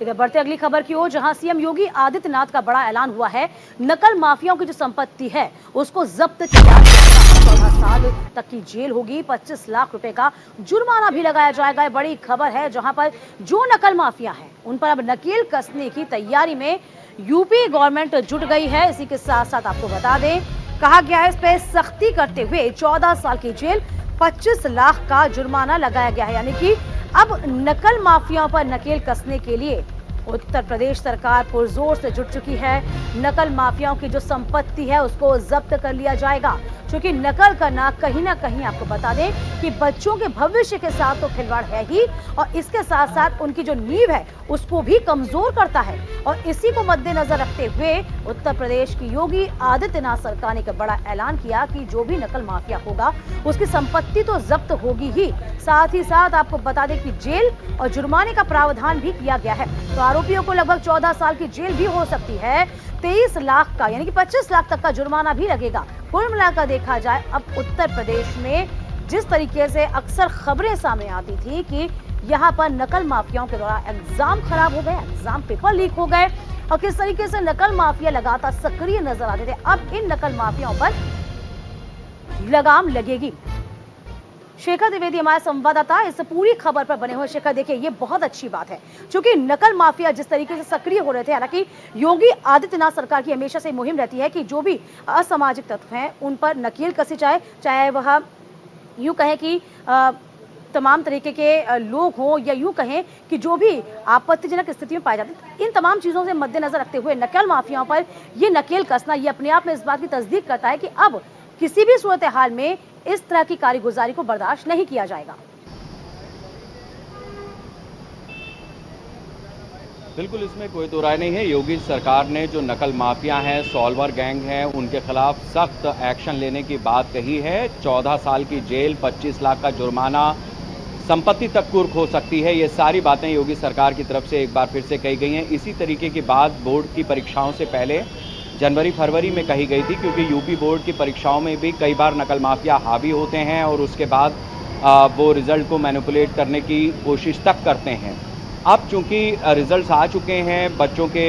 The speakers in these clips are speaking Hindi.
इधर बढ़ते अगली खबर की ओर, जहां सीएम योगी आदित्यनाथ का बड़ा ऐलान हुआ है। नकल माफियाओं की जो संपत्ति है उसको जब्त किया जाएगा। 14 साल तक की जेल होगी, 25 लाख रुपए का जुर्माना भी लगाया जाएगा। ये बड़ी खबर है, जहां पर जो नकल माफिया है उन पर अब नकेल कसने की तैयारी में यूपी गवर्नमेंट जुट गई है। इसी के साथ साथ आपको बता दें, कहा गया है इस पे सख्ती करते हुए 14 साल की जेल, 25 लाख का जुर्माना लगाया गया है। यानी कि अब नकल माफियाओं पर नकेल कसने के लिए उत्तर प्रदेश सरकार पुरजोर से जुट चुकी है। नकल माफियाओं की जो संपत्ति है उसको जब्त कर लिया जाएगा, क्योंकि नकल करना कहीं ना कहीं आपको बता दें कि बच्चों के भविष्य के साथ तो खिलवाड़ है ही, और इसके साथ साथ उनकी जो नींव है उसको भी कमजोर करता है। और इसी को मद्देनजर रखते हुए उत्तर प्रदेश की योगी आदित्यनाथ सरकार ने एक बड़ा ऐलान किया कि जो भी नकल माफिया होगा उसकी संपत्ति तो जब्त होगी ही, साथ ही साथ आपको बता दें कि जेल और जुर्माने का प्रावधान भी किया गया है। तो आरोपियों को लगभग 14 साल की जेल भी हो सकती है, 23 लाख का यानी कि 25 लाख तक का जुर्माना भी लगेगा। कुल मिलाकर देखा जाए, अब उत्तर प्रदेश में जिस तरीके से अक्सर खबरें सामने आती थी कि यहाँ पर नकल माफियाओं के द्वारा एग्जाम खराब हो गए, एग्जाम पेपर लीक हो गए, और किस तरीके से नकल माफिया लगातार सक्रिय नजर आते थे, अब इन नकल माफियाओं पर लगाम लगेगी। शेखर द्विवेदी हमारे संवाददाता इस पूरी खबर पर बने हुए। शेखर, देखिए ये बहुत अच्छी बात है, क्योंकि नकल माफिया जिस तरीके से सक्रिय हो रहे थे, हालांकि योगी आदित्यनाथ सरकार की हमेशा से मुहिम रहती है कि जो भी असामाजिक तत्व हैं उन पर नकेल कसी जाए, चाहे वह यूं कहें कि तमाम तरीके के लोग हों, या यूं कहें कि जो भी आपत्तिजनक स्थिति में पाए जाते हैं। इन तमाम चीजों से मद्देनजर रखते हुए नकल माफियाओं पर ये नकेल कसना, ये अपने आप में इस बात की तस्दीक करता है कि अब किसी भी सूरत हाल में इस तरह की कारीगुजारी को बर्दाश्त नहीं किया जाएगा। बिल्कुल, इसमें कोई दो राय नहीं है। योगी सरकार ने जो नकल माफिया हैं, सॉल्वर गैंग हैं, उनके खिलाफ सख्त एक्शन लेने की बात कही है। 14 साल की जेल, 25 लाख का जुर्माना, संपत्ति तक कुर्क हो सकती है। ये सारी बातें योगी सरकार की तरफ से एक बार फिर से कही गई हैं। इसी तरीके की बात बोर्ड की परीक्षाओं से पहले जनवरी फरवरी में कही गई थी, क्योंकि यूपी बोर्ड की परीक्षाओं में भी कई बार नकल माफिया हावी होते हैं और उसके बाद वो रिजल्ट को मैनिपुलेट करने की कोशिश तक करते हैं। अब चूंकि रिजल्ट्स आ चुके हैं, बच्चों के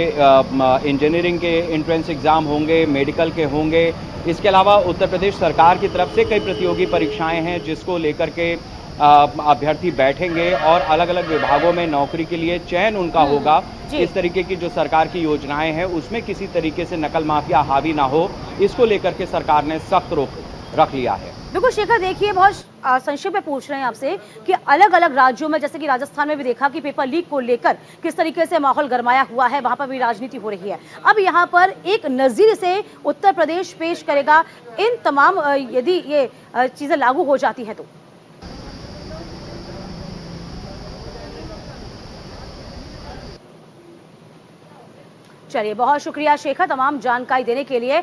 इंजीनियरिंग के एंट्रेंस एग्ज़ाम होंगे, मेडिकल के होंगे, इसके अलावा उत्तर प्रदेश सरकार की तरफ से कई प्रतियोगी परीक्षाएं हैं जिसको लेकर के अभ्यर्थी बैठेंगे और अलग अलग विभागों में नौकरी के लिए चयन उनका होगा। इस तरीके की जो सरकार की योजनाएं हैं उसमें किसी तरीके से नकल माफिया हावी ना हो, इसको लेकर के सरकार ने सख्त रोक रख लिया है। बिल्कुल शेखर, देखिए बहुत संक्षेप में पूछ रहे हैं आपसे कि अलग अलग राज्यों में, जैसे कि राजस्थान में भी देखा कि पेपर लीक को लेकर किस तरीके से माहौल गरमाया हुआ है, वहां पर भी राजनीति हो रही है। अब यहाँ पर एक नजीर से उत्तर प्रदेश पेश करेगा इन तमाम, यदि ये चीजें लागू हो जाती है तो। चलिए, बहुत शुक्रिया शेखर तमाम जानकारी देने के लिए।